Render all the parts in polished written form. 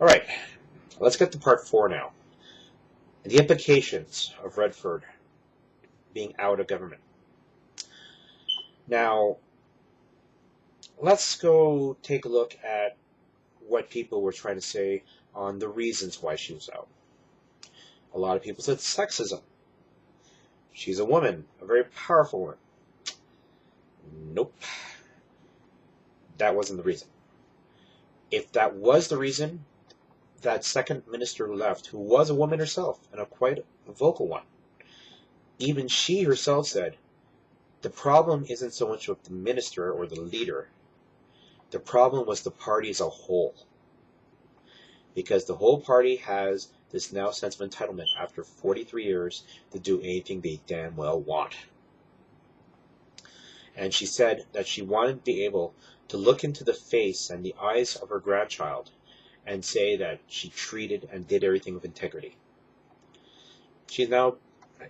All right, let's get to part 4 now. The implications of Redford being out of government. Now, let's go take a look at what people were trying to say on the reasons why she was out. A lot of people said sexism. She's a woman, a very powerful one. Nope. That wasn't the reason. If that was the reason, that second minister who left, who was a woman herself, and a quite vocal one, even she herself said, the problem isn't so much with the minister or the leader. The problem was the party as a whole. Because the whole party has this now sense of entitlement after 43 years to do anything they damn well want. And she said that she wanted to be able to look into the face and the eyes of her grandchild and say that she treated and did everything with integrity. She's now,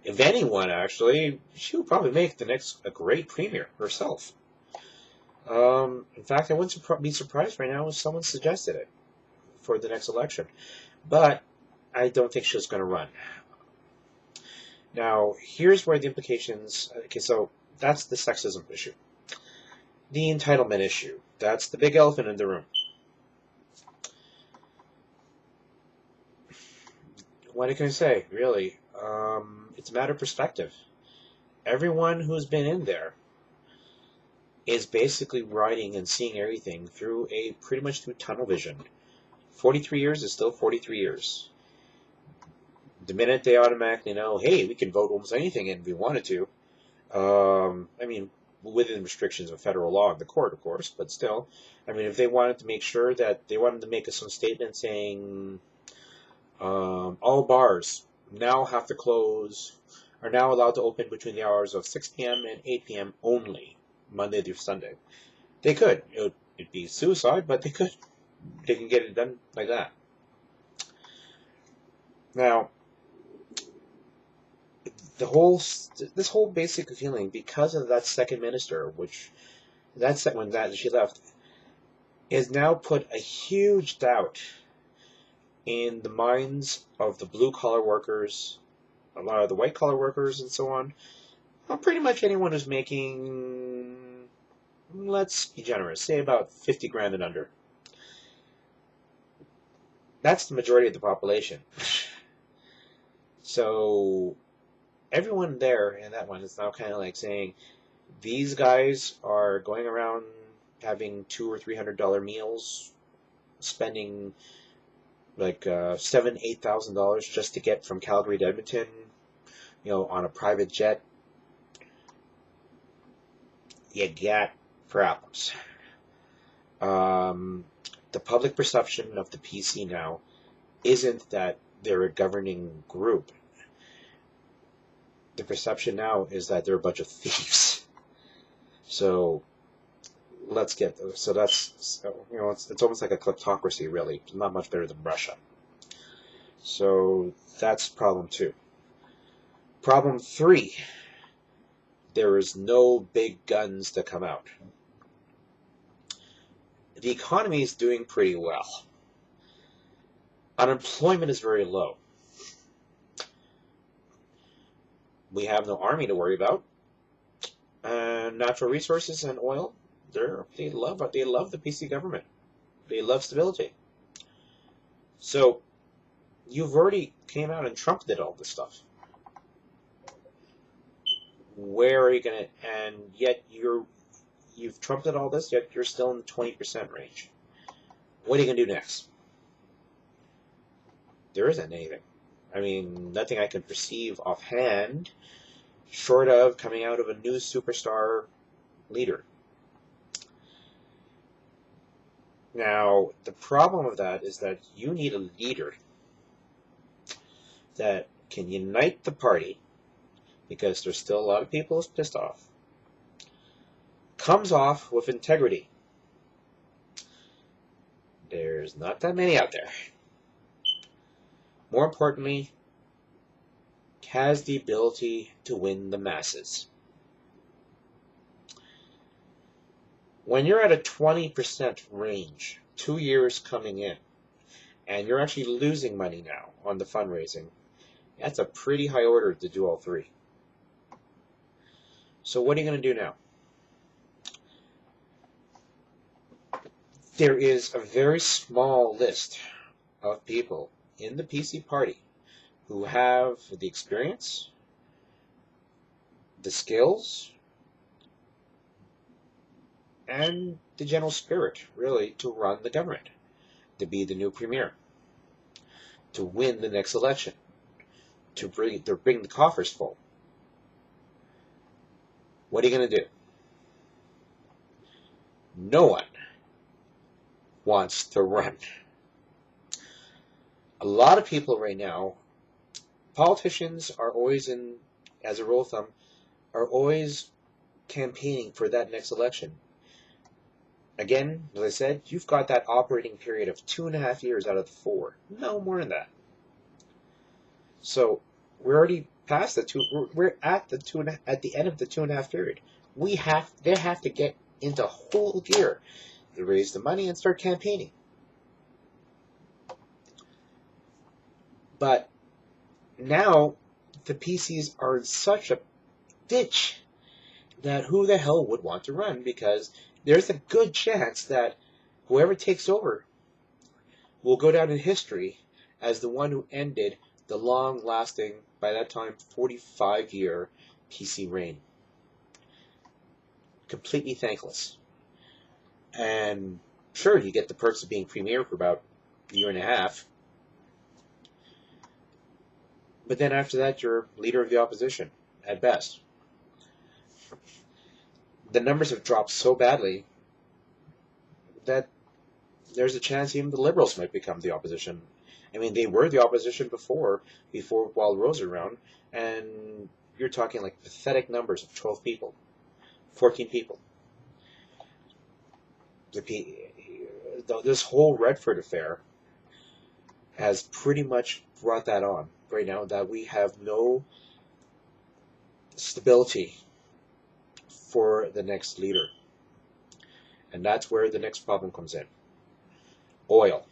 if anyone actually, she would probably make the next a great premier herself. In fact, I wouldn't be surprised right now if someone suggested it for the next election. But I don't think she's going to run. Now, here's where the implications... Okay, so that's the sexism issue. The entitlement issue. That's the big elephant in the room. What can I say, really? It's a matter of perspective. Everyone who's been in there is basically riding and seeing everything through pretty much through tunnel vision. 43 years is still 43 years. The minute they automatically know, hey, we can vote almost anything in if we wanted to. I mean, within restrictions of federal law and the court, of course, but still. I mean, if they wanted to make sure that they wanted to make some statement saying all bars now have to close, are now allowed to open between the hours of 6 p.m. and 8 p.m. only, Monday through Sunday. They could. It'd be suicide, but they could. They can get it done like that. Now, this whole basic feeling, because of that second minister, when she left, has now put a huge doubt in the minds of the blue-collar workers, a lot of the white-collar workers, and so on. Well, pretty much anyone who's making, let's be generous, say about 50 grand and under. That's the majority of the population. So everyone there in that one is now kind of like saying, these guys are going around having $200 or $300 meals, spending like $7,000-8,000 just to get from Calgary to Edmonton, on a private jet. You got problems. The public perception of the PC now isn't that they're a governing group. The perception now is that they're a bunch of thieves. So it's almost like a kleptocracy, really. It's not much better than Russia. So that's problem 2. Problem 3, there is no big guns to come out. The economy is doing pretty well. Unemployment is very low. We have no army to worry about. Natural resources and oil, they love the PC government. They love stability. So you've already came out and Trump did all this stuff. Where are you going to... And yet you've trumped all this, yet you're still in the 20% range. What are you going to do next? There isn't anything. I mean, nothing I can perceive offhand, short of coming out of a new superstar leader. Now, the problem with that is that you need a leader that can unite the party, because there's still a lot of people who's pissed off, comes off with integrity. There's not that many out there. More importantly, has the ability to win the masses. When you're at a 20% range, 2 years coming in, and you're actually losing money now on the fundraising. That's a pretty high order to do all three. So what are you going to do now? There is a very small list of people in the PC party who have the experience, the skills, and the general spirit, really, to run the government, to be the new premier, to win the next election, to bring the coffers full. What are you going to do? No one wants to run. A lot of people right now, politicians are always as a rule of thumb, are always campaigning for that next election. Again, as I said, you've got that operating period of 2.5 years out of the 4. No more than that. So we're already past the two. We're at the end of the 2.5 period. They have to get into whole gear to raise the money and start campaigning. But now the PCs are in such a ditch that who the hell would want to run? Because there's a good chance that whoever takes over will go down in history as the one who ended the long-lasting, by that time, 45-year PC reign. Completely thankless. And sure, you get the perks of being premier for about a year and a half. But then after that, you're leader of the opposition, at best. The numbers have dropped so badly that there's a chance even the Liberals might become the opposition. I mean, they were the opposition before while Rose was around, and you're talking like pathetic numbers of 12 people, 14 people. This whole Redford affair has pretty much brought that on right now, that we have no stability for the next leader. And that's where the next problem comes in. Oil.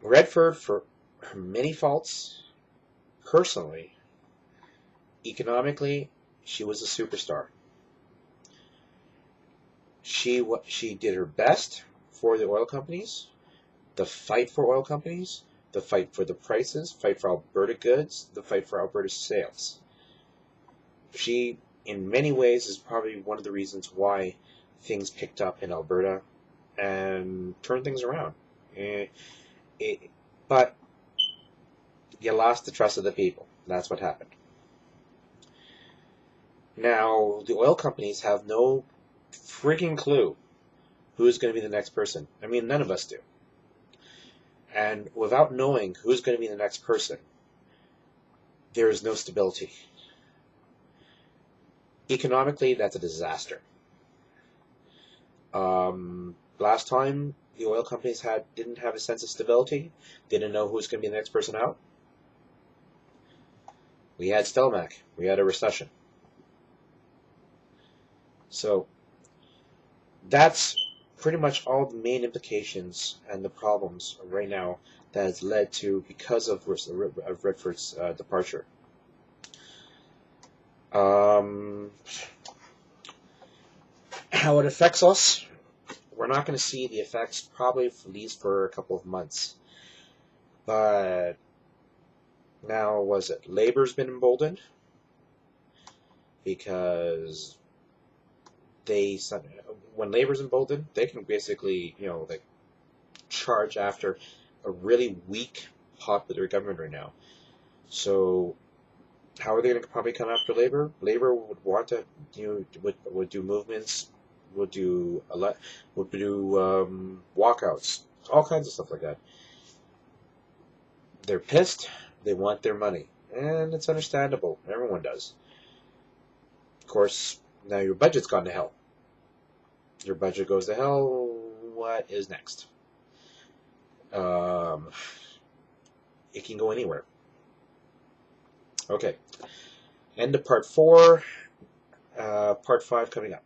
Redford, for her many faults, personally, economically, she was a superstar. She did her best for the oil companies, the fight for oil companies, the fight for the prices, fight for Alberta goods, the fight for Alberta sales. She, in many ways, is probably one of the reasons why things picked up in Alberta and turned things around. But you lost the trust of the people. That's what happened. Now, the oil companies have no freaking clue who's going to be the next person. I mean, none of us do. And without knowing who's going to be the next person, there is no stability. Economically, that's a disaster. Last time, the oil companies didn't have a sense of stability. They didn't know who was going to be the next person out. We had Stelmach. We had a recession. So that's pretty much all the main implications and the problems right now that has led to, because of Redford's departure. How it affects us, we're not going to see the effects probably at least for a couple of months. But now, Labor's been emboldened because when Labor's emboldened, they can basically, charge after a really weak, popular government right now. So how are they going to probably come after Labor? Labor would want to, would do movements, would do walkouts, all kinds of stuff like that. They're pissed. They want their money, and it's understandable. Everyone does. Of course, now your budget's gone to hell. Your budget goes to hell. What is next? It can go anywhere. Okay. End of part 4. Part 5 coming up.